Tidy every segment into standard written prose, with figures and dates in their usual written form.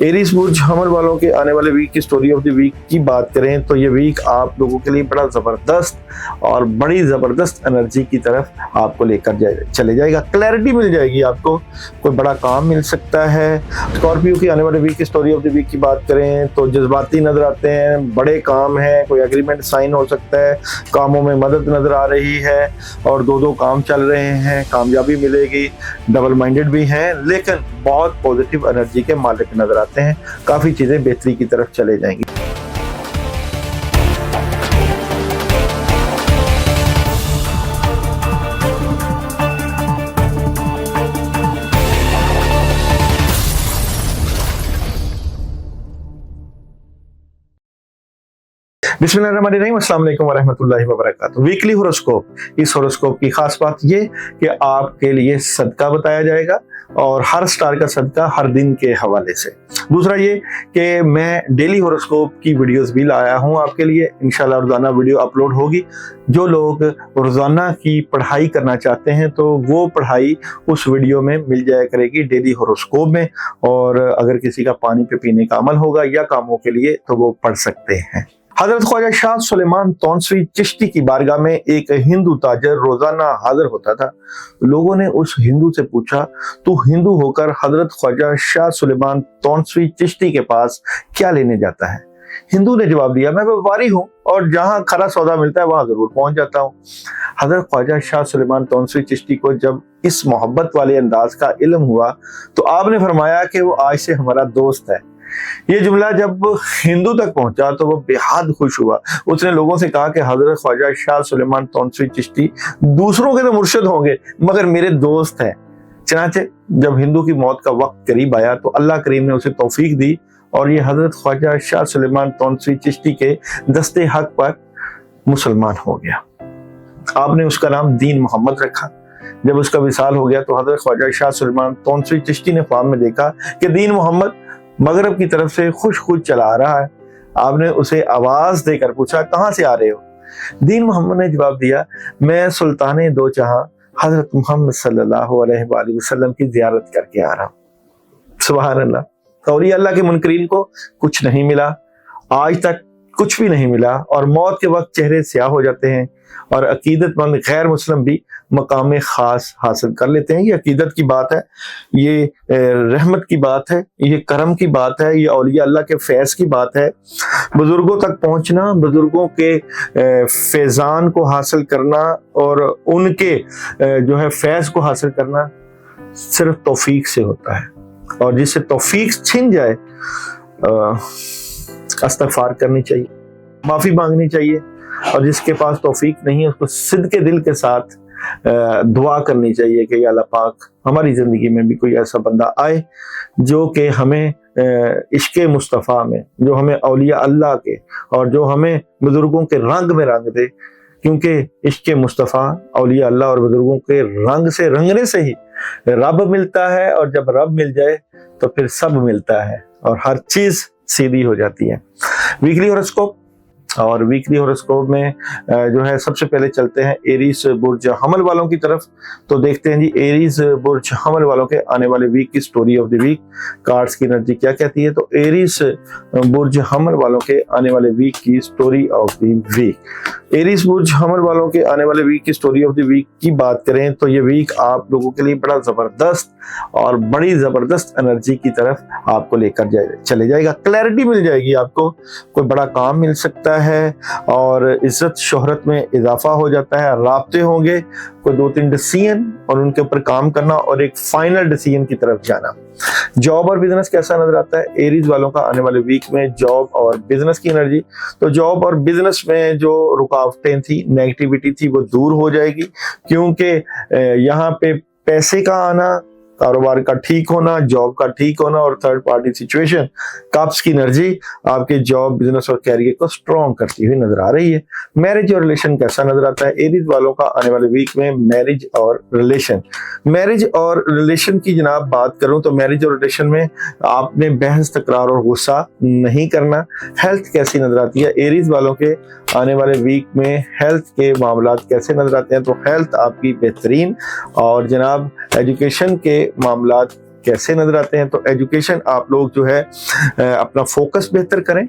Aries बुर्ज हमर वालों के आने वाले वीक की स्टोरी ऑफ द वीक की बात करें तो ये वीक आप लोगों के लिए बड़ा ज़बरदस्त और बड़ी ज़बरदस्त एनर्जी की तरफ आपको लेकर चले जाएगा। क्लैरिटी मिल जाएगी आपको, कोई बड़ा काम मिल सकता है। स्कॉर्पियो की आने वाले वीक की स्टोरी ऑफ द वीक की बात करें तो जज्बाती नजर आते हैं, बड़े काम हैं, कोई एग्रीमेंट साइन हो सकता है, कामों में मदद नजर आ रही है और दो काम चल रहे हैं, कामयाबी मिलेगी। डबल माइंडेड भी हैं लेकिन बहुत पॉजिटिव एनर्जी के मालिक नजर आते हैं, काफी चीजें बेहतरी की तरफ चले जाएंगी। बिस्मिल्लाहिर्रहमानिर्रहीम, अस्सलाम वालेकुम वरहमतुल्लाहि वबरकातुहू। वीकली होरोस्कोप, इस होरोस्कोप की खास बात ये कि आपके लिए सदका बताया जाएगा और हर स्टार का सदका हर दिन के हवाले से। दूसरा ये कि मैं डेली होरोस्कोप की वीडियोस भी लाया हूँ आपके लिए, इंशाल्लाह रोजाना वीडियो अपलोड होगी। जो लोग रोजाना की पढ़ाई करना चाहते हैं तो वो पढ़ाई उस वीडियो में मिल जाया करेगी डेली होरोस्कोप में, और अगर किसी का पानी पे पीने का अमल होगा या कामों के लिए तो वो पढ़ सकते हैं। हजरत ख्वाजा शाह सुलेमान तौनसवी चिश्ती की बारगाह में एक हिंदू ताजर रोजाना हाजिर होता था। लोगों ने उस हिंदू से पूछा, तू हिंदू होकर हजरत ख्वाजा शाह सुलेमान तौनसवी चिश्ती के पास क्या लेने जाता है? हिंदू ने जवाब दिया, मैं व्यापारी हूँ और जहाँ खरा सौदा मिलता है वहां जरूर पहुंच जाता हूँ। हजरत ख्वाजा शाह सुलेमान तौनसवी चिश्ती को जब इस मोहब्बत वाले अंदाज का इल्म हुआ तो आपने फरमाया कि वो आज से हमारा दोस्त है। ये जुमला जब हिंदू तक पहुंचा तो वो बेहद खुश हुआ। उसने लोगों से कहा कि हजरत ख्वाजा शाह सुलेमान तौनसवी चिश्ती दूसरों के तो मुर्शिद होंगे मगर मेरे दोस्त हैं। चनाचे जब हिंदू की मौत का वक्त करीब आया तो अल्लाह करीम ने उसे तौफीक दी और ये हजरत ख्वाजा शाह सुलेमान तौनसवी चिश्ती के दस्ते हक पर मुसलमान हो गया। आपने उसका नाम दीन मोहम्मद रखा। जब उसका विसाल हो गया तो हजरत ख्वाजा शाह सुलेमान तौनसवी चिश्ती ने ख्वाब में देखा कि दीन मोहम्मद मगरब की तरफ से खुश खुश चला आ रहा है। आपने उसे आवाज देकर पूछा, कहां से आ रहे हो? दीन मोहम्मद ने जवाब दिया, मैं सुल्तान दो जहां हजरत मोहम्मद सल्लल्लाहु अलैहि वसल्लम की जियारत करके आ रहा हूं। सुभान अल्लाह। और ये अल्लाह के मुनकरीन को कुछ नहीं मिला, आज तक कुछ भी नहीं मिला और मौत के वक्त चेहरे स्याह हो जाते हैं और अकीदतमंद गैर मुस्लिम भी मकाम खास हासिल कर लेते हैं। ये अकीदत की बात है, ये रहमत की बात है, ये करम की बात है, ये औलिया अल्लाह के फैज़ की बात है। बुजुर्गों तक पहुंचना, बुजुर्गों के फैज़ान को हासिल करना और उनके जो है फैज़ को हासिल करना सिर्फ तौफीक से होता है। और जिससे तौफीक छिन जाए इस्तग़फ़ार करनी चाहिए, माफ़ी मांगनी चाहिए, और जिसके पास तौफीक नहीं है उसको सिद्क़े दिल के साथ दुआ करनी चाहिए कि या अल्लाह पाक हमारी ज़िंदगी में भी कोई ऐसा बंदा आए जो कि हमें इश्क़े मुस्तफ़ा में, जो हमें औलिया अल्लाह के और जो हमें बुजुर्गों के रंग में रंग दे, क्योंकि इश्क़े मुस्तफ़ा, औलिया अल्लाह और बुजुर्गों के रंग से रंगने से ही रब मिलता है, और जब रब मिल जाए तो फिर सब मिलता है और हर चीज़ सीधी हो जाती है। वीकली होरोस्कोप, और वीकली होरोस्कोप में जो है सबसे पहले चलते हैं एरीज बुर्ज हमल वालों की तरफ। तो देखते हैं जी एरीज बुर्ज हमल वालों के आने वाले वीक की story of the week, cards की एनर्जी क्या कहती है। तो एरीज बुर्ज हमल वालों के आने वाले वीक की story of the week. Aries बुर्ज हमल वालों के आने वाले वीक की स्टोरी ऑफ द वीक की बात करें तो ये वीक आप लोगों के लिए बड़ा ज़बरदस्त और बड़ी ज़बरदस्त एनर्जी की तरफ आपको लेकर चले जाएगा। क्लैरिटी मिल जाएगी आपको, कोई बड़ा काम मिल सकता है और इज्जत शोहरत में इजाफा हो जाता है। राब्ते होंगे, कोई 2-3 डिसीजन और उनके ऊपर काम करना और एक फाइनल डिसीजन की तरफ जाना। जॉब और बिजनेस कैसा नजर आता है एरीज वालों का आने वाले वीक में? जॉब और बिजनेस की एनर्जी, तो जॉब और बिजनेस में जो रुकावटें थी, नेगेटिविटी थी, वो दूर हो जाएगी, क्योंकि यहाँ पे पैसे का आना, कारोबार का ठीक होना, जॉब का ठीक होना और थर्ड पार्टी सिचुएशन, कप्स की एनर्जी आपके जॉब, बिजनेस और कैरियर को स्ट्रॉन्ग करती हुई नजर आ रही है। मैरिज और रिलेशन कैसा नजर आता है एरीज वालों का आने वाले वीक में? मैरिज और रिलेशन, मैरिज और रिलेशन की जनाब बात करूं तो मैरिज और रिलेशन में आपने बहस, तकरार और गुस्सा नहीं करना। हेल्थ कैसी नजर आती है एरीज वालों के आने वाले वीक में? हेल्थ के मामलात कैसे नजर आते हैं? तो हेल्थ आपकी बेहतरीन, और जनाब एजुकेशन के मामलात कैसे नजर आते हैं? तो एजुकेशन आप लोग जो है अपना फोकस बेहतर करें।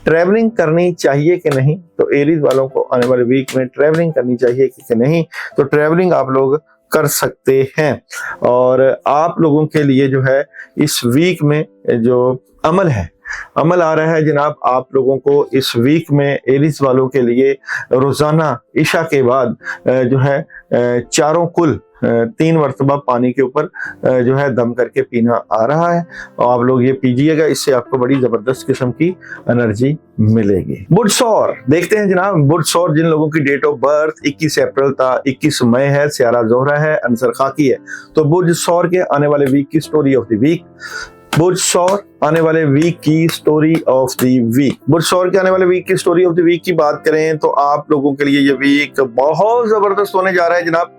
ट्रैवलिंग करनी चाहिए कि नहीं? तो एरीज वालों को आने वाले वीक में ट्रैवलिंग करनी चाहिए कि नहीं? तो ट्रैवलिंग आप लोग कर सकते हैं। और आप लोगों के लिए जो है इस वीक में जो अमल आ रहा है जनाब, आप लोगों को इस वीक में एरीज वालों के लिए रोजाना इशा के बाद जो है चारों कुल 3 मरतबा पानी के ऊपर जो है दम करके पीना आ रहा है। और आप लोग ये पीजिएगा, इससे आपको बड़ी जबरदस्त किस्म की एनर्जी मिलेगी। बुधसौर देखते हैं जनाब। बुधसौर जिन लोगों की डेट ऑफ बर्थ 21 अप्रैल था, 21 मई है, सियारा जोहरा है, अंसर खाकी है। तो बुधसौर के आने वाले वीक की स्टोरी ऑफ द वीक। बुधसौर आने वाले वीक की स्टोरी ऑफ द वीक। बुधसौर के आने वाले वीक की स्टोरी ऑफ द वीक की बात करें तो आप लोगों के लिए ये वीक बहुत जबरदस्त होने जा रहा है जनाब।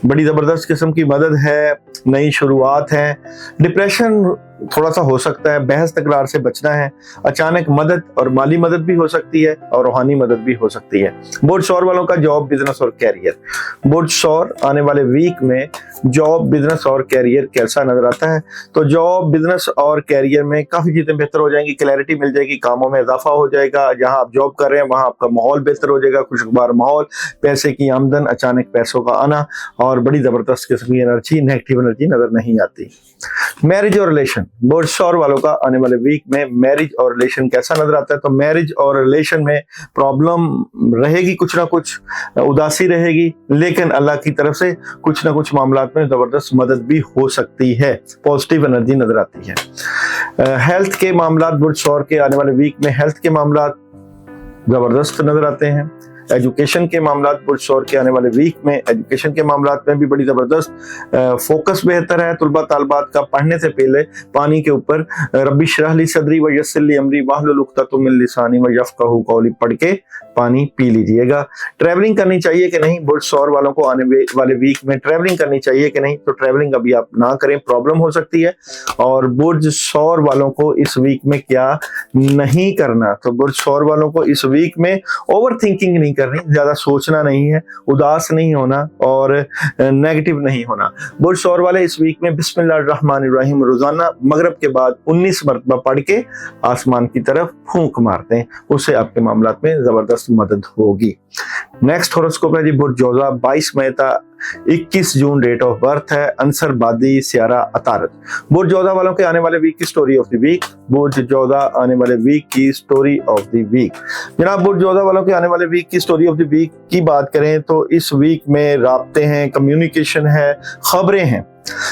बड़ी जबरदस्त किस्म की मदद है, नई शुरुआत है। डिप्रेशन थोड़ा सा हो सकता है, बहस तकरार से बचना है। अचानक मदद और माली मदद भी हो सकती है और रूहानी मदद भी हो सकती है। बुधसौर वालों का जॉब, बिजनेस और कैरियर। बुधसौर आने वाले वीक में जॉब, बिजनेस और कैरियर कैसा नजर आता है? तो जॉब, बिजनेस और कैरियर में काफी चीजें बेहतर हो जाएंगी, क्लैरिटी मिल जाएगी, कामों में इजाफा हो जाएगा। जहां आप जॉब कर रहे हैं वहां आपका माहौल बेहतर हो जाएगा, खुशगवार माहौल, पैसे की आमदन, अचानक पैसों का आना और बड़ी जबरदस्त किस्म की एनर्जी, नेगेटिव एनर्जी नजर नहीं आती। मैरिज और रिलेशन। बुधसौर वालों का आने वाले वीक में मैरिज और रिलेशन कैसा नजर आता है? तो मैरिज और रिलेशन में प्रॉब्लम रहेगी, कुछ ना कुछ उदासी रहेगी, लेकिन अल्लाह की तरफ से कुछ ना कुछ मामलात में जबरदस्त मदद भी हो सकती है। पॉजिटिव एनर्जी नजर आती है। हेल्थ के मामलात बुधसौर के आने वाले वीक में हेल्थ के मामलात जबरदस्त नजर आते हैं। एजुकेशन के मामलात बुधसौर के आने वाले वीक में एजुकेशन के मामलात में भी बड़ी जबरदस्त फोकस बेहतर है। तुलबा तालबात का पढ़ने से पहले पानी के ऊपर रब्बी शरह ली सदरी व यस्सिर ली अमरी वाहलुल उक़दतम मिन लिसानी व यफ़क़हू क़ौली पढ़ के पानी पी लीजिएगा। ट्रैवलिंग करनी चाहिए कि नहीं? बुधसौर वालों को आने वाले वीक में ट्रैवलिंग करनी चाहिए कि नहीं? तो ट्रैवलिंग अभी आप ना करें, प्रॉब्लम हो सकती है। और बुधसौर वालों को इस वीक में क्या नहीं करना? तो बुधसौर वालों को इस वीक में ओवर थिंकिंग नहीं करनी, ज्यादा सोचना नहीं है, उदास नहीं होना और नेगेटिव नहीं होना। बुधसौर वाले इस वीक में बिस्मिल्लाहिर्रहमानिर्रहीम रोजाना मगरिब के बाद 19 मरतबा पढ़ के आसमान की तरफ फूंक मारते हैं, उससे आपके मामलात में जबरदस्त मदद होगी। नेक्स्ट हॉरोस्कोप है जी बुधजौजा, 22 मई था, 21 जून डेट ऑफ बर्थ है, अंसर बादी, सियारा अतारत। बुधजौजा वालों के आने वाले वीक की स्टोरी ऑफ द वीक। बुधजौजा आने वाले वीक की स्टोरी ऑफ द वीक। जनाब बुधजौजा वालों के आने वाले वीक की स्टोरी ऑफ द वीक की बात करें तो इस वीक में राब्ते हैं, कम्युनिकेशन है, खबरें हैं।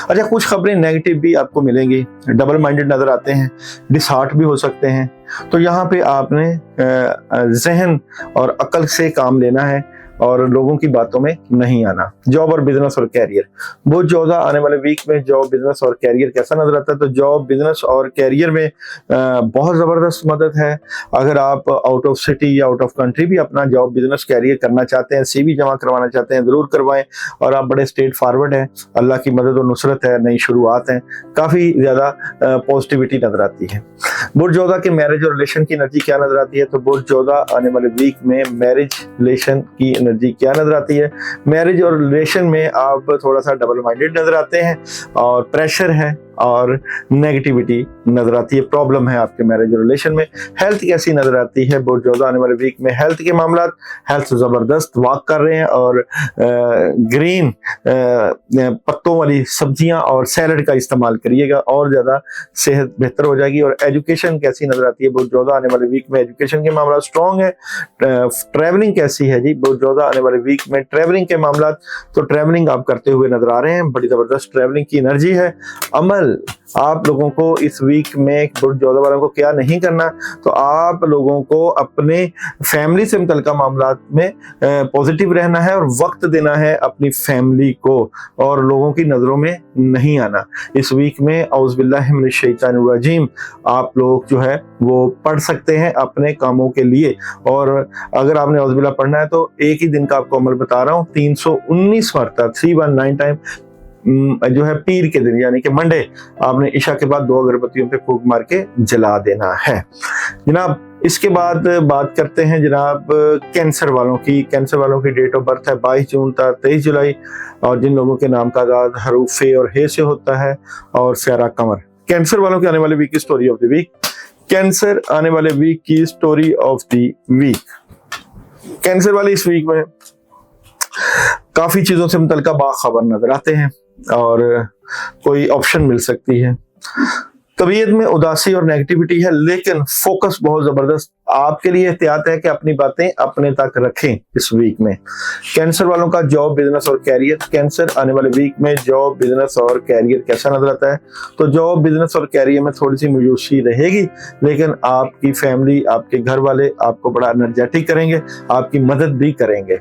अच्छा, कुछ खबरें नेगेटिव भी आपको मिलेंगी, डबल माइंडेड नजर आते हैं, डिसहार्ट भी हो सकते हैं। तो यहाँ पे आपने जहन और अकल से काम लेना है और लोगों की बातों में नहीं आना। जॉब और बिजनेस और कैरियर। बुधजौजा आने वाले वीक में जॉब, बिजनेस और कैरियर कैसा नजर आता है? तो जॉब, बिजनेस और कैरियर में बहुत जबरदस्त मदद है। अगर आप आउट ऑफ सिटी या आउट ऑफ कंट्री भी अपना जॉब, बिजनेस, कैरियर करना चाहते हैं, सीवी जमा करवाना चाहते हैं, जरूर करवाएं। और आप बड़े स्ट्रेट फॉरवर्ड हैं, अल्लाह की मदद और नुसरत है, नई शुरुआत है, काफी ज्यादा पॉजिटिविटी नजर आती है। बुधजौजा के मैरिज और रिलेशन की एनर्जी क्या नजर आती है? तो बुधजौजा आने वाले वीक में मैरिज रिलेशन की एनर्जी क्या नजर आती है? मैरिज और रिलेशन में आप थोड़ा सा डबल माइंडेड नजर आते हैं और प्रेशर है और नेगेटिविटी नजर आती है, प्रॉब्लम है आपके मैरिज और रिलेशन में। हेल्थ कैसी नजर आती है? बुधजौजा आने वाले वीक में हेल्थ के मामलात, हेल्थ जबरदस्त वॉक कर रहे हैं और ग्रीन पत्तों वाली सब्जियां और सैलड का इस्तेमाल करिएगा और ज्यादा सेहत बेहतर हो जाएगी। और एजुकेशन कैसी नजर आती है? बुधजौजा आने वाले वीक में एजुकेशन के मामला स्ट्रॉन्ग है। ट्रैवलिंग कैसी है जी? बुधजौजा आने वाले वीक में ट्रैवलिंग के मामलात, तो ट्रैवलिंग आप करते हुए नजर आ रहे हैं, बड़ी जबरदस्त ट्रैवलिंग की एनर्जी है। अमल आप लोगों को इस वीक में बुधजौजा वालों को क्या नहीं करना? तो आप लोगों को अपने फैमिली से मुतल्लिका मामलात में पॉजिटिव रहना है और वक्त देना है अपनी फैमिली को और लोगों की नजरों में नहीं आना। इस वीक में औज़ बिल्लाहि मिनश शैतानिर रजीम आप लोग जो है वो पढ़ सकते हैं अपने कामों के लिए। और अगर आपने औज़ बिल्लाह पढ़ना है तो एक ही दिन का आपको अमल बता रहा हूँ, 319 मरतबा 319 टाइम जो है पीर के दिन यानी कि मंडे आपने इशा के बाद 2 अगरबत्तियों पे फूंक मार के जला देना है। जनाब इसके बाद बात करते हैं जनाब कैंसर वालों की। कैंसर वालों की डेट ऑफ बर्थ है 22 जून था 23 जुलाई, और जिन लोगों के नाम का आगाज हरूफ फे और हे से होता है, और स्यारा कमर। कैंसर वालों के आने वाले वीक की story of the week. Cancer आने वाले वीक की story of the week. Cancer वाले इस वीक में काफी चीजों से मुतल्लिका बाखबर नजर आते हैं और कोई ऑप्शन मिल सकती है। तबीयत में उदासी और नेगेटिविटी है, लेकिन फोकस बहुत जबरदस्त। आपके लिए एहतियात है कि अपनी बातें अपने तक रखें इस वीक में। कैंसर वालों का जॉब, बिजनेस और कैरियर। कैंसर आने वाले वीक में जॉब, बिजनेस और कैरियर कैसा नजर आता है? तो जॉब, बिजनेस और कैरियर में थोड़ी सी मायूसी रहेगी, लेकिन आपकी फैमिली, आपके घर वाले आपको बड़ा एनर्जेटिक करेंगे, आपकी मदद भी करेंगे।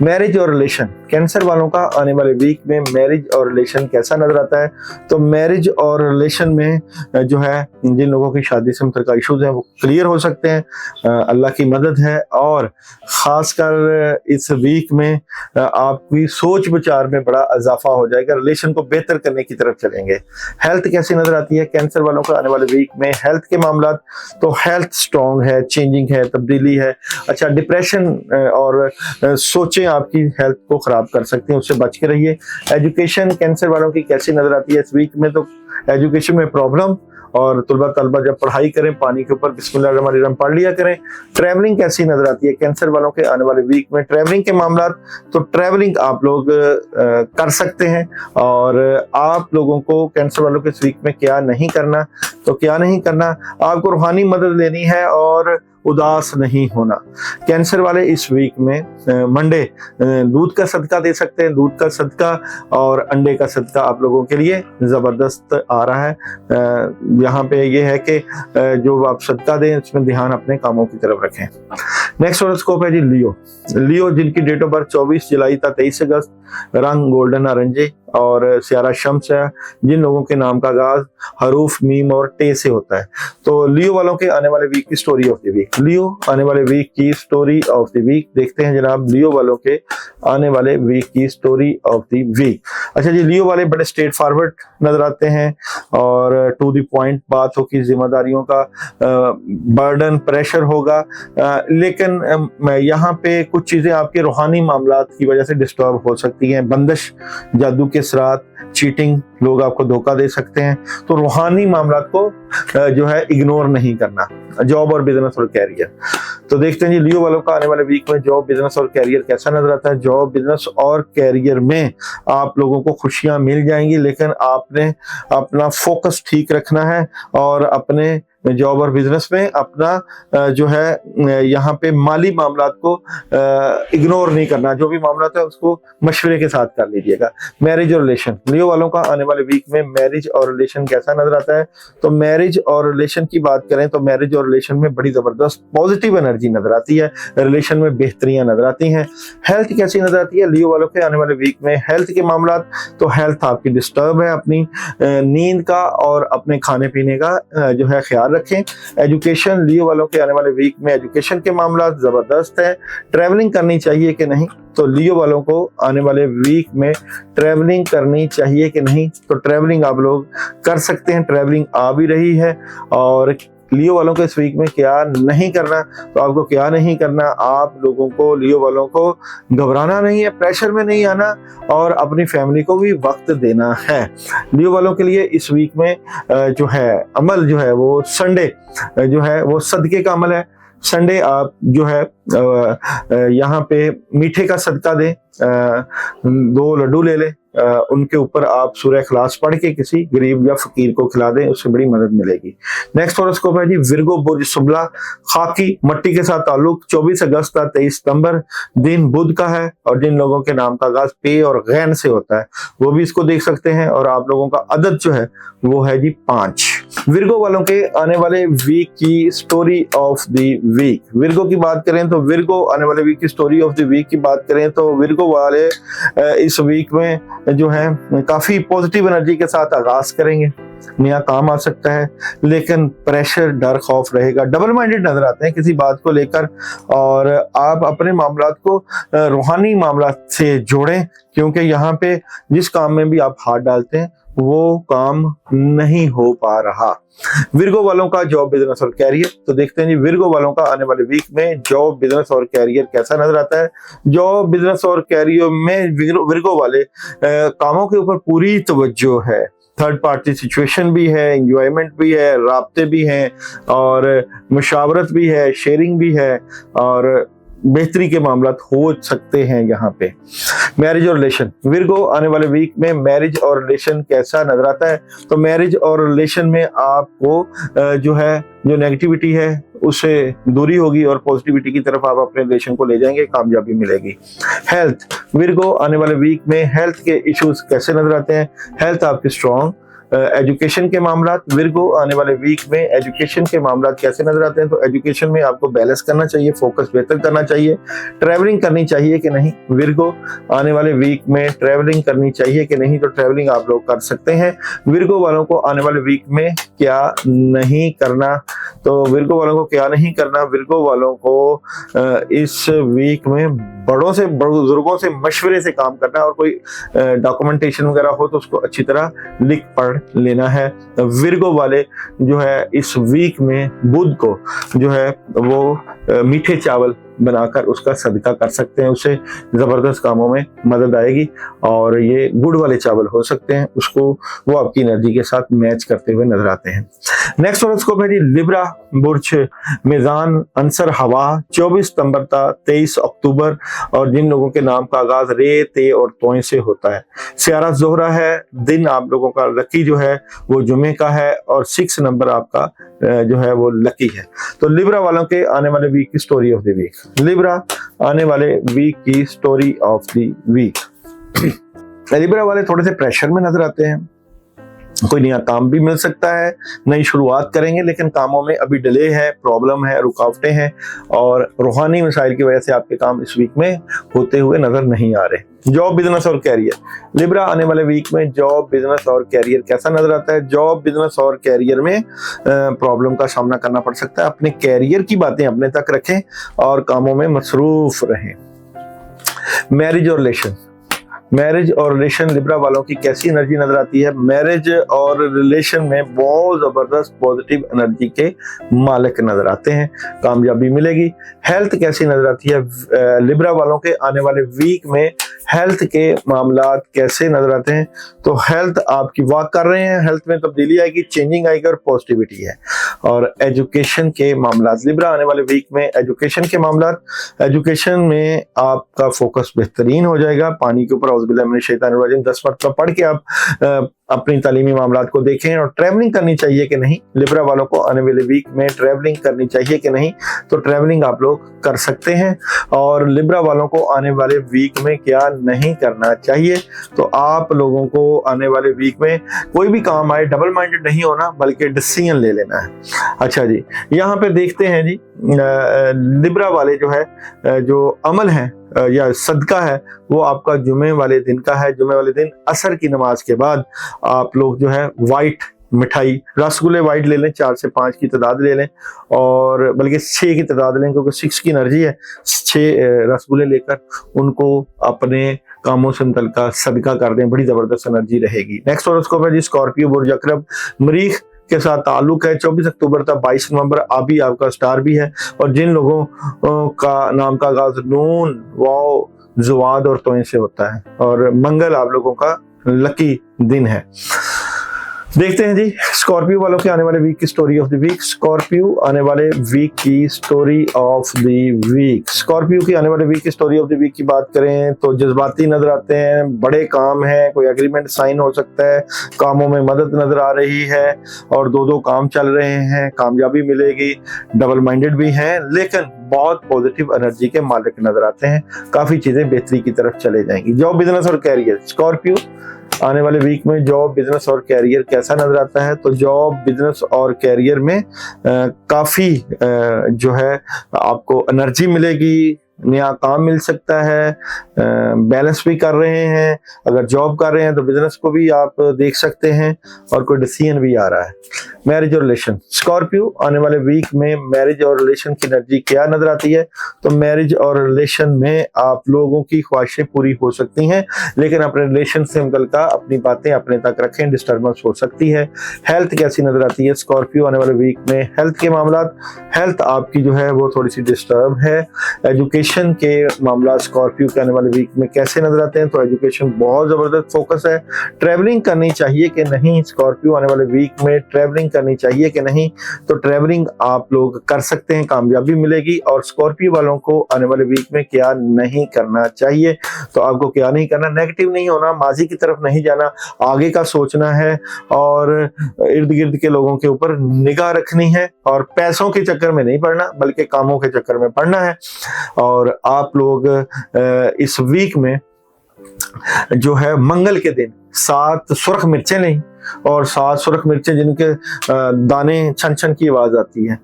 मैरिज और रिलेशन। कैंसर वालों का आने वाले वीक में मैरिज और रिलेशन कैसा नजर आता है? तो मैरिज और रिलेशन में जो है जिन लोगों की शादी से मुतल्लिका इश्यूज हैं वो क्लियर हो सकते हैं। अल्लाह की मदद है, और खासकर इस वीक में आपकी सोच विचार में बड़ा इजाफा हो जाएगा, रिलेशन को बेहतर करने की तरफ चलेंगे। हेल्थ कैसी नजर आती है कैंसर वालों को आने वाले वीक में? हेल्थ के मामला तो हेल्थ स्ट्रॉन्ग है, चेंजिंग है, तब्दीली है। अच्छा, डिप्रेशन और सोचें आपकी हेल्थ को खराब कर सकती हैं, उससे बच के रहिए। एजुकेशन कैंसर वालों की कैसी नजर आती है इस वीक में? तो एजुकेशन में प्रॉब्लम, और तलबा जब पढ़ाई करें पानी के ऊपर बिस्मिल्लाहिर्रहमानिर्रहीम पढ़ लिया करें। ट्रैवलिंग कैसी नजर आती है कैंसर वालों के आने वाले वीक में? ट्रैवलिंग के मामला तो ट्रैवलिंग आप लोग कर सकते हैं, और आप लोगों को कैंसर वालों के इस वीक में क्या नहीं करना, तो क्या नहीं करना, आपको रूहानी मदद लेनी है और उदास नहीं होना। कैंसर वाले इस वीक में मंडे दूध का सदका दे सकते हैं। दूध का सदका और अंडे का सदका आप लोगों के लिए जबरदस्त आ रहा है। यहाँ पे ये है कि जो आप सदका दें इसमें ध्यान अपने कामों की तरफ रखें। नेक्स्ट हॉरोस्कोप है जी लियो। लियो जिनकी डेट ऑफ बर्थ 24 जुलाई था 23 अगस्त, रंग गोल्डन नारंगी और स्यारा शम्स है, जिन लोगों के नाम का आगाज हरूफ मीम और टे से होता है। तो लियो वालों के आने वाले वीक की स्टोरी ऑफ द वीक। लियो आने वाले वीक की स्टोरी ऑफ द वीक देखते हैं जनाब। लियो वालों के आने वाले वीक की स्टोरी ऑफ द वीक। अच्छा जी, लियो वाले बड़े स्ट्रेट फॉरवर्ड नजर आते हैं और टू द पॉइंट बात होगी, जिम्मेदारियों का बर्डन प्रेशर होगा, लेकिन यहाँ पे कुछ चीजें आपके रूहानी मामलात की वजह से डिस्टर्ब हो सकती हैं। बंदिश, जादू के असरात, चीटिंग, लोग आपको धोखा दे सकते हैं, तो रूहानी मामलात को जो है इग्नोर नहीं करना। जॉब और बिजनेस और कैरियर तो देखते हैं जी लियो वालों का आने वाले वीक में जॉब, बिजनेस और कैरियर कैसा नजर आता है। जॉब, बिजनेस और कैरियर में आप लोगों को खुशियां मिल जाएंगी, लेकिन आपने अपना फोकस ठीक रखना है और अपने जॉब और बिजनेस में अपना जो है यहाँ पे माली मामलात को इग्नोर नहीं करना। जो भी मामला है उसको मशवरे के साथ कर लीजिएगा। मैरिज और रिलेशन, लियो वालों का आने वाले वीक में मैरिज और रिलेशन कैसा नजर आता है? तो मैरिज और रिलेशन की बात करें तो मैरिज और रिलेशन में बड़ी जबरदस्त पॉजिटिव एनर्जी नजर आती है, रिलेशन में बेहतरियां नजर आती हैं। हेल्थ कैसी नजर आती है लियो वालों के आने वाले वीक में? हेल्थ के मामला तो हेल्थ आपकी डिस्टर्ब है, अपनी नींद का और अपने खाने पीने का जो है ख्याल रखें। एजुकेशन, लियो वालों के आने वाले वीक में एजुकेशन के मामला जबरदस्त है। ट्रैवलिंग करनी चाहिए कि नहीं? तो लियो वालों को आने वाले वीक में ट्रैवलिंग करनी चाहिए कि नहीं? तो ट्रैवलिंग आप लोग कर सकते हैं, ट्रैवलिंग आ भी रही है। और लियो वालों को इस वीक में क्या नहीं करना, तो आपको क्या नहीं करना, आप लोगों को, लियो वालों को घबराना नहीं है, प्रेशर में नहीं आना और अपनी फैमिली को भी वक्त देना है। लियो वालों के लिए इस वीक में जो है अमल जो है वो संडे जो है वो सदके का अमल है। संडे आप जो है यहाँ पे मीठे का सदका दें, 2 लड्डू ले लें, उनके ऊपर आप सूरह इखलास पढ़ के किसी गरीब या फकीर को खिला दें, उससे बड़ी मदद मिलेगी। नेक्स्ट हॉरोस्कोप है जी विर्गो बुर्ज शुबला, खाकी मट्टी के साथ ताल्लुक, 24 अगस्त का 23 सितंबर, दिन बुध का है और जिन लोगों के नाम का आगाज पे और गैन से होता है वो भी इसको देख सकते हैं। और आप लोगों का अदद जो है वो है जी 5। विर्गो वालों के आने वाले वीक की story of the week. Virgo की बात करें तो विर्गो आने वाले वीक की स्टोरी ऑफ द वीक की बात करें तो विर्गो वाले इस वीक में जो है काफी पॉजिटिव एनर्जी के साथ आगाज करेंगे, नया काम आ सकता है, लेकिन प्रेशर, डर, खौफ रहेगा। डबल माइंडेड नजर आते हैं किसी बात को लेकर, और आप अपने मामलात को रूहानी मामलात से जोड़ें, क्योंकि यहाँ पे जिस काम में भी आप हाथ डालते हैं वो काम नहीं हो पा रहा। विर्गो वालों का जॉब, बिजनेस और कैरियर, तो देखते हैं जी विर्गो वालों का आने वाले वीक में जॉब, बिजनेस और कैरियर कैसा नजर आता है। जॉब, बिजनेस और कैरियर में विर्गो वाले कामों के ऊपर पूरी तवज्जो है। थर्ड पार्टी सिचुएशन भी है, एंजॉयमेंट भी है, राब्ते भी हैं और मुशावरत भी है, शेयरिंग भी है और बेहतरी के मामलात हो सकते हैं यहाँ पे। मैरिज और रिलेशन, विर्गो आने वाले वीक में मैरिज और रिलेशन कैसा नजर आता है। तो मैरिज और रिलेशन में आपको जो नेगेटिविटी है उससे दूरी होगी और पॉजिटिविटी की तरफ आप अपने रिलेशन को ले जाएंगे, कामयाबी मिलेगी। हेल्थ, विर्गो आने वाले वीक में हेल्थ के इश्यूज कैसे नजर आते हैं। हेल्थ आपकी स्ट्रॉन्ग। एजुकेशन के मामलात, विर्गो आने वाले वीक में एजुकेशन के मामलात कैसे नजर आते हैं। तो एजुकेशन में आपको बैलेंस करना चाहिए, फोकस बेहतर करना चाहिए। ट्रैवलिंग करनी चाहिए कि नहीं, विर्गो आने वाले वीक में ट्रैवलिंग करनी चाहिए कि नहीं, तो ट्रैवलिंग आप लोग कर सकते हैं। विर्गो वालों को आने वाले वीक में क्या नहीं करना, तो विर्गो वालों को क्या नहीं करना, विर्गो वालों को इस वीक में बड़ों से, बुजुर्गों से मशवरे से काम करना है और कोई डॉक्यूमेंटेशन वगैरह हो तो उसको अच्छी तरह लिख पढ़ लेना है। विर्गो वाले जो है इस वीक में बुध को जो है वो मीठे चावल बनाकर उसका सदका कर सकते हैं, उससे जबरदस्त कामों में मदद आएगी। और ये गुड़ वाले चावल हो सकते हैं, उसको वो आपकी एनर्जी के साथ मैच करते हुए नजर आते हैं। नेक्स्ट हॉरोस्कोप है जी लिब्रा, बुर्ज मेजान, अंसर हवा, 24 सितंबर था 23 अक्टूबर और जिन लोगों के नाम का आगाज रे, ते और तोय से होता है। सियारा जोहरा है, दिन आप लोगों का लकी जो है वो जुमे का है और 6 नंबर आपका जो है वो लकी है। तो लिब्रा वालों के आने वाले वीक की story of the week, Libra आने वाले वीक की story of the week. Libra वाले थोड़े से प्रेशर में नजर आते हैं, कोई नया काम भी मिल सकता है, नई शुरुआत करेंगे लेकिन कामों में अभी डिले है, प्रॉब्लम है, रुकावटें हैं और रूहानी मसाइल की वजह से आपके काम इस वीक में होते हुए नजर नहीं आ रहे। जॉब, बिजनेस और कैरियर, लिब्रा आने वाले वीक में जॉब, बिजनेस और कैरियर कैसा नजर आता है। जॉब, बिजनेस और कैरियर में प्रॉब्लम का सामना करना पड़ सकता है। अपने कैरियर की बातें अपने तक रखें और कामों में मसरूफ रहें। मैरिज और रिलेशन, मैरिज और रिलेशन लिब्रा वालों की कैसी एनर्जी नजर आती है। मैरिज और रिलेशन में बहुत जबरदस्त पॉजिटिव एनर्जी के मालिक नजर आते हैं, कामयाबी मिलेगी। हेल्थ कैसी नजर आती है लिब्रा वालों के आने वाले वीक में, हेल्थ के मामलात कैसे नजर आते हैं। तो हेल्थ आपकी वाक कर रहे हैं, हेल्थ में तब्दीली आएगी, चेंजिंग आएगी और पॉजिटिविटी है। और एजुकेशन के मामलात, लिब्रा आने वाले वीक में एजुकेशन के मामलात, एजुकेशन में आपका फोकस बेहतरीन हो जाएगा। पानी के ऊपर 10 मरतबा पढ़ के आप अपनी तालीमी मामलात को देखें। और ट्रैवलिंग करनी चाहिए कि नहीं, लिब्रा वालों को आने वाले वीक में ट्रैवलिंग करनी चाहिए कि नहीं, तो ट्रैवलिंग आप लोग कर सकते हैं। और लिब्रा वालों को आने वाले वीक में क्या नहीं करना चाहिए, तो आप लोगों को आने वाले वीक में कोई भी काम आए डबल माइंडेड नहीं होना बल्कि डिसीजन ले लेना है। अच्छा जी, यहाँ पे देखते हैं जी लिब्रा वाले जो है जो अमल है या सदका है वो आपका जुमे वाले दिन का है। जुमे वाले दिन असर की नमाज के बाद आप लोग जो है वाइट मिठाई, रसगुल्ले वाइट ले लें, 4 से 5 की तादाद ले लें और बल्कि 6 की तादाद लें क्योंकि 6 की एनर्जी है। 6 रसगुल्ले लेकर उनको अपने कामों से मुतल्लिका सदका कर दें, बड़ी जबरदस्त एनर्जी रहेगी। नेक्स्ट हॉरोस्कोप है जी स्कॉर्पियो, बुर्ज अकरब, मरीख के साथ ताल्लुक है। 24 अक्टूबर तक 22 नवंबर अभी आपका स्टार भी है और जिन लोगों का नाम का आगाज नून, वाव, जुवाद और तोय से होता है और मंगल आप लोगों का लकी दिन है। देखते हैं जी स्कॉर्पियो वालों के आने वाले वीक की story of the week. Scorpio आने वाले वीक की story of the week, Scorpio की आने वाले वीक की स्टोरी ऑफ द वीक की बात करें तो जज्बाती नजर आते हैं, बड़े काम है, कोई एग्रीमेंट साइन हो सकता है, कामों में मदद नजर आ रही है और 2 काम चल रहे हैं, कामयाबी मिलेगी। डबल माइंडेड भी हैं लेकिन बहुत पॉजिटिव एनर्जी के मालिक नजर आते हैं, काफी चीजें बेहतरी की तरफ चले जाएंगी। जॉब, बिजनेस और कैरियर, स्कॉर्पियो आने वाले वीक में जॉब, बिजनेस और कैरियर कैसा नजर आता है। तो जॉब, बिजनेस और कैरियर में काफी जो है आपको एनर्जी मिलेगी, नया काम मिल सकता है, बैलेंस भी कर रहे हैं। अगर जॉब कर रहे हैं तो बिजनेस को भी आप देख सकते हैं, और कोई डिसीजन भी आ रहा है। मैरिज और रिलेशन, स्कॉर्पियो आने वाले वीक में मैरिज और रिलेशन की एनर्जी क्या नजर आती है? तो मैरिज और रिलेशन में आप लोगों की ख्वाहिशें पूरी हो सकती हैं, लेकिन अपने रिलेशन से मुतल्लिका अपनी बातें अपने तक रखें, डिस्टर्बेंस हो सकती है। हेल्थ कैसी नजर आती है स्कॉर्पियो आने वाले वीक में? हेल्थ के मामला, हेल्थ आपकी जो है वो थोड़ी सी डिस्टर्ब है। एजुकेशन के मामला स्कॉर्पियो के आने वाले वीक में कैसे नजर आते हैं? तो एजुकेशन बहुत जबरदस्त फोकस है। ट्रैवलिंग करनी चाहिए कि नहीं स्कॉर्पियो आने वाले वीक में? ट्रैवलिंग करनी चाहिए कि नहीं? तो ट्रैवलिंग आप लोग कर सकते हैं, कामयाबी मिलेगी। और स्कॉर्पियो वालों को आने वाले वीक में क्या नहीं करना चाहिए? तो आपको क्या नहीं करना, नेगेटिव नहीं होना, माजी की तरफ नहीं जाना, आगे का सोचना है, और इर्द गिर्द के लोगों के ऊपर निगाह रखनी है, और पैसों के चक्कर में नहीं पड़ना बल्कि कामों के चक्कर में पड़ना है। और आप लोग इस वीक में जो है मंगल के दिन 7 सुर्ख मिर्चें लें, और 7 सुर्ख मिर्चें जिनके दाने छन छन की आवाज आती है,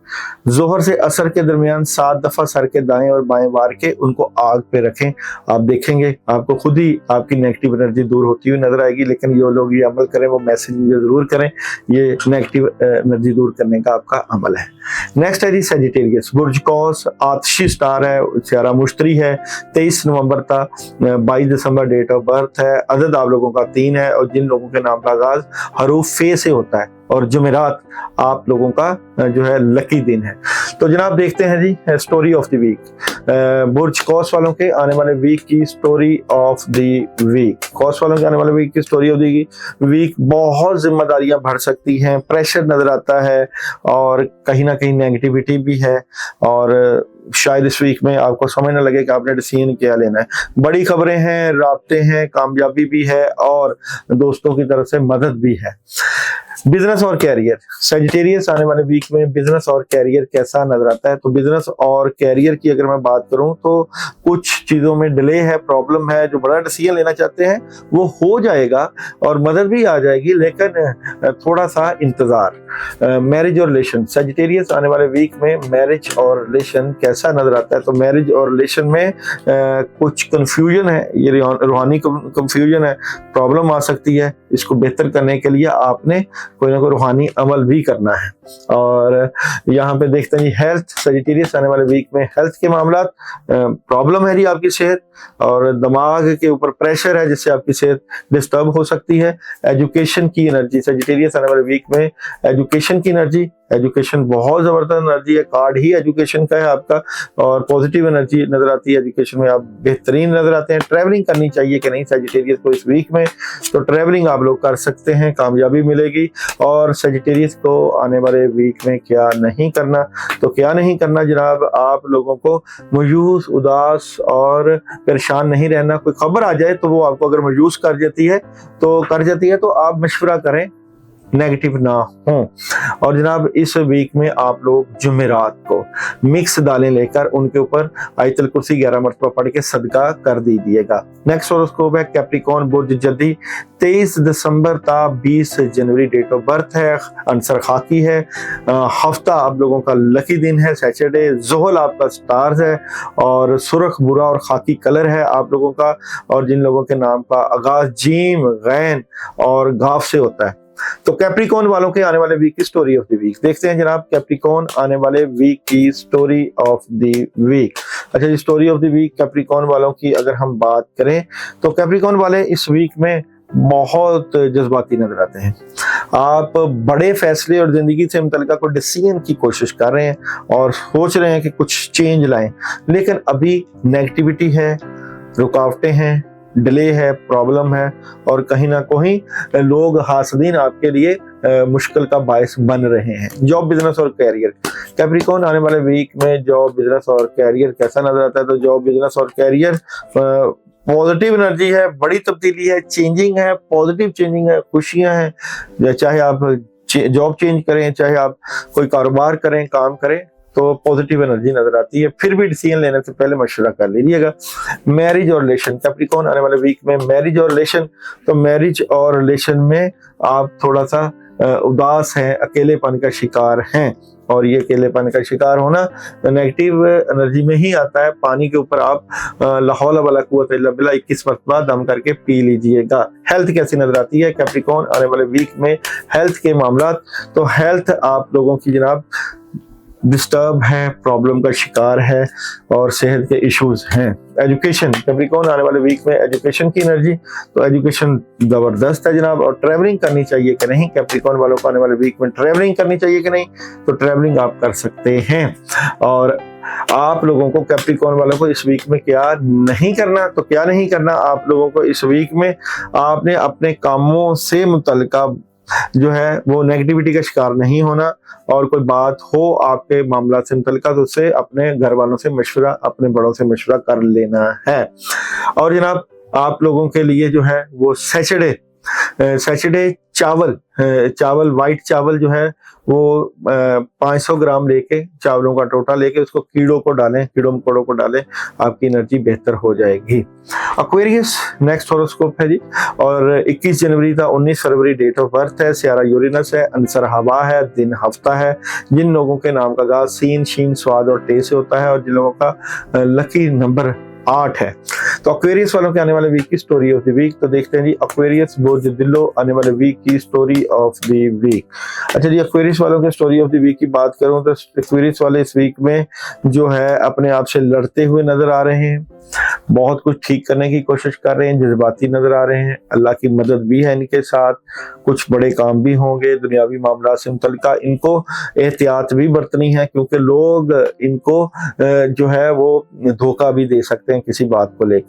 जोहर से असर के दरमियान 7 दफा सर के दाएं और बाएं वार के उनको आग पे रखें। आप देखेंगे आपको खुद ही आपकी नेगेटिव एनर्जी दूर होती हुई नजर आएगी। लेकिन जो लोग ये अमल करें वो मैसेज मुझे जरूर करें, ये नेगेटिव एनर्जी दूर करने का आपका अमल है। नेक्स्ट है जी सेजिटेरियस, बुर्ज कौस, आतिशी स्टार है, सियारा मुश्तरी है, 23 नवंबर तक 22 दिसंबर डेट ऑफ बर्थ है। अदद आप लोगों का 3 है, और जिन लोगों के नाम का आगाज हरूफ फे से होता है, और जुमेरात आप लोगों का जो है लकी दिन है। तो जनाब देखते हैं जी स्टोरी ऑफ द वीक, बुर्ज कौस वालों के आने वाले वीक की स्टोरी ऑफ द वीक। कौस वालों के आने वाले वीक की स्टोरी ऑफ द वीक, बहुत जिम्मेदारियां बढ़ सकती हैं, प्रेशर नजर आता है, और कहीं ना कहीं नेगेटिविटी भी है, और शायद इस वीक में आपको समझ ना लगे कि आपने डिसीजन क्या लेना है। बड़ी खबरें हैं, राब्ते हैं, कामयाबी भी है, और दोस्तों की तरफ से मदद भी है। बिजनेस और कैरियर, सेजिटेरियस आने वाले वीक में बिजनेस और कैरियर कैसा नजर आता है? तो बिजनेस और कैरियर की अगर मैं बात करूं तो कुछ चीजों में डिले है, प्रॉब्लम है। जो बड़ा डिसीजन लेना चाहते हैं वो हो जाएगा और मदद भी आ जाएगी, लेकिन थोड़ा सा इंतजार। मैरिज और रिलेशन, सेजिटेरियस आने वाले वीक में मैरिज और रिलेशन कैसा नजर आता है? तो मैरिज और रिलेशन में कुछ कंफ्यूजन है, ये रूहानी कंफ्यूजन है, प्रॉब्लम आ सकती है। इसको बेहतर करने के लिए आपने कोई ना कोई रूहानी अमल भी करना है। और यहाँ पे देखते हैं जी हेल्थ, सेजिटेरियस आने वाले वीक में हेल्थ के मामला, प्रॉब्लम है जी आपकी सेहत, और दिमाग के ऊपर प्रेशर है जिससे आपकी सेहत डिस्टर्ब हो सकती है। एजुकेशन की एनर्जी, सेजिटेरियस आने वाले वीक में एजुकेशन की एनर्जी, एजुकेशन बहुत जबरदस्त एनर्जी है, कार्ड ही एजुकेशन का है आपका, और पॉजिटिव एनर्जी नजर आती है एजुकेशन में, आप बेहतरीन नजर आते हैं। ट्रैवलिंग करनी चाहिए कि नहीं सेजिटेरियस को इस वीक में? तो ट्रैवलिंग आप लोग कर सकते हैं, कामयाबी मिलेगी। और सेजिटेरियस को आने वाले वीक में क्या नहीं करना? तो क्या नहीं करना जनाब, आप लोगों को मायूस, उदास और परेशान नहीं रहना। कोई खबर आ जाए तो वो आपको अगर मायूस कर जाती है तो आप मशवरा करें, नेगेटिव ना हो। और जनाब इस वीक में आप लोग जुमेरात को मिक्स दालें लेकर उनके ऊपर आयतल कुर्सी 11 मरतबा पढ़ के सदका कर दीजिएगा। नेक्स्ट होरोस्कोप है कैप्रिकॉर्न, बुर्ज जल्दी, 23 दिसंबर ता 20 जनवरी डेट ऑफ बर्थ है, आंसर खाकी है। हफ्ता आप लोगों का लकी दिन है, सैटरडे। जोहल आपका स्टार्स है, और सुर्ख, बुरा और खाकी कलर है आप लोगों का। और जिन लोगों के नाम का आगाज जीम, गैन और गाफ से होता है। तो कैप्रिकॉर्न वालों के आने वाले वीक की स्टोरी ऑफ द वीक देखते हैं जनाब। कैप्रिकॉर्न आने वाले वीक की स्टोरी ऑफ द वीक। अच्छा जी, story of the week Capricorn वालों की अगर हम बात करें तो कैप्रिकॉर्न वाले इस वीक में बहुत जज्बाती नजर आते हैं। आप बड़े फैसले और जिंदगी से मुतल्लिका कोई डिसीजन की कोशिश कर रहे हैं और सोच रहे हैं कि कुछ चेंज लाएं, लेकिन अभी नेगेटिविटी है, रुकावटें हैं, डिले है, प्रॉब्लम है, और कहीं ना कहीं लोग हासदीन आपके लिए मुश्किल का बायस बन रहे हैं। जॉब, बिजनेस और कैरियर, कैप्रिकॉर्न आने वाले वीक में जॉब, बिजनेस और कैरियर कैसा नजर आता है? तो जॉब, बिजनेस और कैरियर पॉजिटिव एनर्जी है, बड़ी तब्दीली है, चेंजिंग है, पॉजिटिव चेंजिंग है, खुशियां हैं। चाहे आप जॉब चेंज करें, चाहे आप कोई कारोबार करें, काम करें, तो पॉजिटिव एनर्जी नजर आती है। फिर भी डिसीजन लेने से पहले मशवरा कर लीजिएगा। मैरिज और रिलेशन, कैप्रिकॉर्न आने वाले वीक में मैरिज और रिलेशन, तो मैरिज और रिलेशन में आप थोड़ा सा उदास हैं, अकेलेपन का शिकार हैं, और ये अकेलेपन का शिकार होना नेगेटिव एनर्जी में ही आता है। पानी के ऊपर आप ला हौला वला कुव्वत इल्ला बिल्लाह 21 मरतबा दम करके पी लीजिएगा। हेल्थ कैसी नजर आती है कैप्रिकॉर्न आने वाले वीक में? हेल्थ के मामला, तो हेल्थ आप लोगों की जनाब डिस्टर्ब है, प्रॉब्लम का शिकार है और सेहत के इश्यूज हैं। एजुकेशन, कैप्रिकॉर्न आने वाले वीक में एजुकेशन की एनर्जी, तो एजुकेशन जबरदस्त है जनाब। और ट्रैवलिंग करनी चाहिए कि नहीं? कैप्रिकॉर्न वालों को आने वाले वीक में ट्रैवलिंग करनी चाहिए कि नहीं? तो ट्रैवलिंग आप कर सकते हैं। और आप लोगों को कैप्रिकॉर्न वालों को इस वीक में क्या नहीं करना, तो क्या नहीं करना आप लोगों को इस वीक में? आपने अपने कामों से मुतल्लिका जो है वो नेगेटिविटी का शिकार नहीं होना, और कोई बात हो आपके मामला से मुतल्लिका तो उससे अपने घर वालों से मशवरा, अपने बड़ों से मशवरा कर लेना है। और जनाब आप लोगों के लिए जो है वो सैटरडे चावल वाइट चावल जो है वो 500 ग्राम लेके, चावलों का टोटा लेके उसको कीड़ों मकोड़ों को डालें, आपकी एनर्जी बेहतर हो जाएगी। एक्वेरियस नेक्स्ट हॉरोस्कोप है जी, और 21 जनवरी था 19 फरवरी डेट ऑफ बर्थ है। सियारा यूरेनस है, अंसर हवा है, दिन हफ्ता है। जिन लोगों के नाम का आगाज सीन, शीन, स्वाद और टे से होता है, और जिन लोगों का लकी नंबर 8 है। तो एक्वेरियस वालों के आने वाले वीक की स्टोरी ऑफ द वीक, तो देखते हैं जी एक्वेरियस बुर्ज दिलो आने वाले वीक की स्टोरी ऑफ द वीक। अच्छा जी, एक्वेरियस वालों के स्टोरी ऑफ द वीक की बात करूं तो एक्वेरियस वाले इस वीक में जो है अपने आप से लड़ते हुए नजर आ रहे हैं, बहुत कुछ ठीक करने की कोशिश कर रहे हैं, जज्बाती नजर आ रहे हैं। अल्लाह की मदद भी है इनके साथ, कुछ बड़े काम भी होंगे दुनियावी मामला से मुतल्लिका। इनको एहतियात भी बरतनी है क्योंकि लोग इनको जो है वो धोखा भी दे सकते हैं किसी बात को लेकर।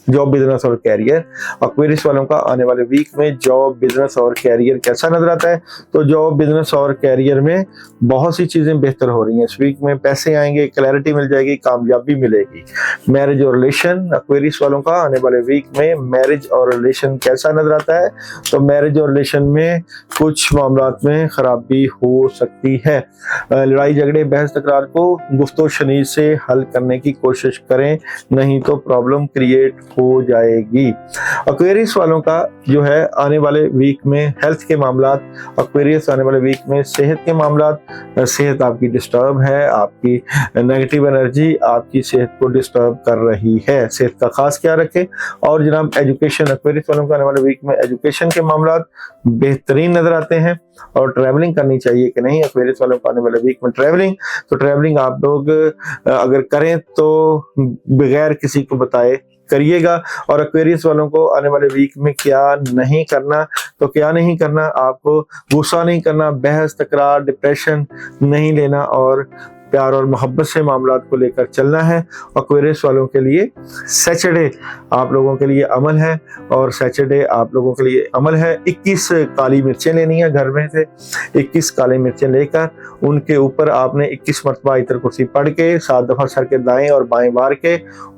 जॉब, बिजनेस और कैरियर, एक्वेरियस वालों का आने वाले वीक में जॉब, बिजनेस और कैरियर कैसा नजर आता है? तो जॉब, बिजनेस और कैरियर में बहुत सी चीजें बेहतर हो रही हैं इस वीक में। पैसे आएंगे, क्लैरिटी मिल जाएगी, कामयाबी मिलेगी। मैरिज और रिलेशन, एक्वेरियस वालों का आने वाले वीक में मैरिज और रिलेशन कैसा नजर आता है? तो मैरिज और रिलेशन में कुछ मामलात में खराबी हो सकती है। लड़ाई झगड़े, बहस तकरार को गुफ्तो शनीर से हल करने की कोशिश करें, नहीं तो प्रॉब्लम क्रिएट हो जाएगी। एक्वेरियस वालों का जो है आने वाले वीक में हेल्थ के मामलात, एक्वेरियस आने वाले वीक में सेहत के मामलात, सेहत आपकी डिस्टर्ब है, आपकी नेगेटिव एनर्जी आपकी सेहत को डिस्टर्ब कर रही है, सेहत का खास ख्याल रखें। और जनाब एजुकेशन, एक्वेरियस वालों का आने वाले वीक में एजुकेशन के मामलात बेहतरीन नजर आते हैं। और ट्रैवलिंग करनी चाहिए कि नहीं एक्वेरियस वालों को आने वाले वीक में? ट्रैवलिंग, तो ट्रैवलिंग आप लोग अगर करें तो बगैर किसी को बताए करिएगा। और एक्वेरियस वालों को आने वाले वीक में क्या नहीं करना, तो क्या नहीं करना? आपको गुस्सा नहीं करना, बहस तकरार, डिप्रेशन नहीं लेना, और प्यार और मोहब्बत से मामलात को लेकर चलना है। एक्वेरियस वालों के लिए सैटरडे आप लोगों के लिए अमल है, और सैटरडे आप लोगों के लिए अमल है। 21 काली मिर्चें लेनी है घर में से, 21 काली मिर्चें लेकर उनके ऊपर आपने 21 मरतबा आयतुल कुर्सी पढ़ के 7 दफा सर के दाएं और बाएं मार के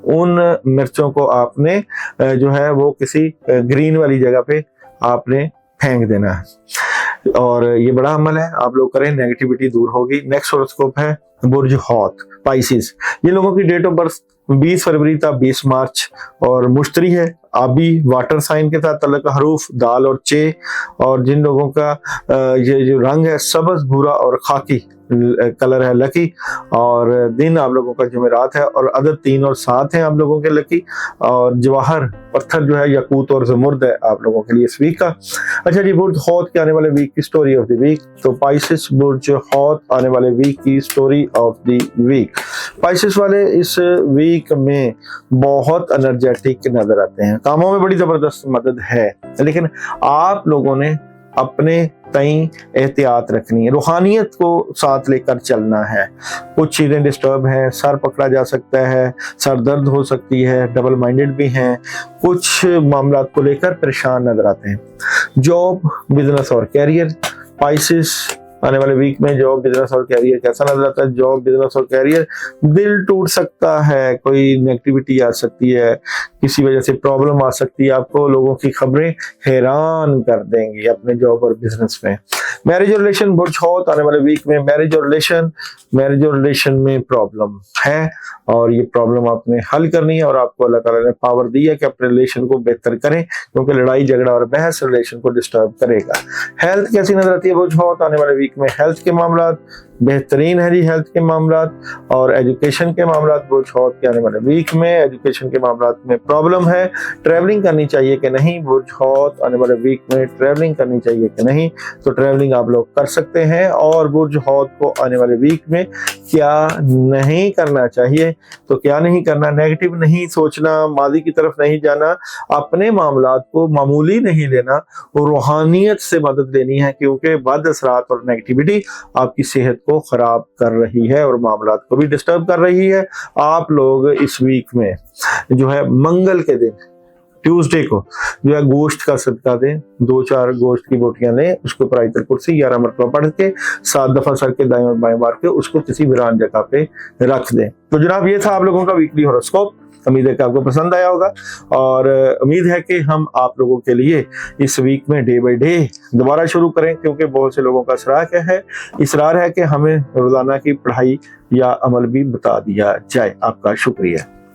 उन मिर्चों को आपने जो है वो किसी ग्रीन वाली जगह पे आपने फेंक देना है। और ये बड़ा अमल है, आप लोग करें, नेगेटिविटी दूर होगी। नेक्स्ट हॉरोस्कोप है बुर्ज हौत, पाइसिस। ये लोगों की डेट ऑफ बर्थ 20 फरवरी था 20 मार्च, और मुश्तरी है, आबी वाटर साइन के साथ तल्लक हरूफ दाल और चे। और जिन लोगों का ये जो रंग है सब्ज, भूरा और खाकी कलर है लकी। और दिन आप लोगों का जुमेरात है, और अदद 3 और 7 हैं आप लोगों के लकी। और जवाहर पत्थर जो है यकूत और जमुर्द है आप लोगों के लिए इस वीक का। अच्छा जी, बुर्ज हौत के आने वाले वीक की स्टोरी ऑफ द वीक, तो पाइसिस बुर्ज हौत आने वाले वीक की story of the week. Pisces वाले इस वीक में बहुत एनर्जेटिक नजर आते हैं, कामों में बड़ी जबरदस्त मदद है, लेकिन आप लोगों ने अपने तई एहतियात रखनी है, रूहानियत को साथ लेकर चलना है। कुछ चीजें डिस्टर्ब हैं, सर पकड़ा जा सकता है, सर दर्द हो सकती है, डबल माइंडेड भी हैं, कुछ मामला को लेकर परेशान नजर आते हैं। जॉब, बिजनेस और कैरियर, पाइसिस आने वाले वीक में जॉब, बिजनेस और कैरियर कैसा नजर आता है? जॉब, बिजनेस और कैरियर, दिल टूट सकता है, कोई नेगेटिविटी आ सकती है, किसी वजह से प्रॉब्लम आ सकती है, आपको लोगों की खबरें हैरान कर देंगी अपने जॉब और बिजनेस में। मैरिज और रिलेशन, बुर्ज हौत आने वाले वीक में मैरिज और रिलेशन में प्रॉब्लम है, और ये प्रॉब्लम आपने हल करनी है, और आपको अल्लाह ताला ने पावर दी है कि अपने रिलेशन को बेहतर करें, क्योंकि लड़ाई झगड़ा और बहस रिलेशन को डिस्टर्ब करेगा। हेल्थ कैसी नजर आती है बुर्ज हौत आने वाले वीक में? हेल्थ के मामला बेहतरीन है जी हेल्थ के मामलात और एजुकेशन के मामलात। बुर्ज हौत के आने वाले वीक में एजुकेशन के मामलात में प्रॉब्लम है, ट्रैवलिंग करनी चाहिए कि नहीं, बुर्ज हौत आने वाले वीक में ट्रैवलिंग करनी चाहिए कि नहीं, तो ट्रैवलिंग आप लोग कर सकते हैं। और बुर्ज हौत को आने वाले वीक में क्या नहीं करना चाहिए, तो क्या नहीं करना, नेगेटिव नहीं सोचना, मादी की तरफ नहीं जाना, अपने मामलात को मामूली नहीं लेना, रूहानियत से मदद लेनी है, क्योंकि बद असरात और नेगेटिविटी आपकी सेहत को खराब कर रही है और मामलात को भी डिस्टर्ब कर रही है। आप लोग इस वीक में जो है मंगल के दिन ट्यूसडे को जो है गोश्त का सदका दें, 2-4 गोश्त की बोटियां लें, उसके ऊपर आयतल कुर्सी 11 मरतबा पढ़ के 7 दफा सर के दाएं और बाएं मार के उसको किसी वीरान जगह पे रख दें। तो जनाब ये था आप लोगों का वीकली हॉरोस्कोप। उम्मीद है कि आपको पसंद आया होगा और उम्मीद है कि हम आप लोगों के लिए इस वीक में डे बाय डे दोबारा शुरू करें, क्योंकि बहुत से लोगों का इसरार है कि हमें रोजाना की पढ़ाई या अमल भी बता दिया जाए। आपका शुक्रिया।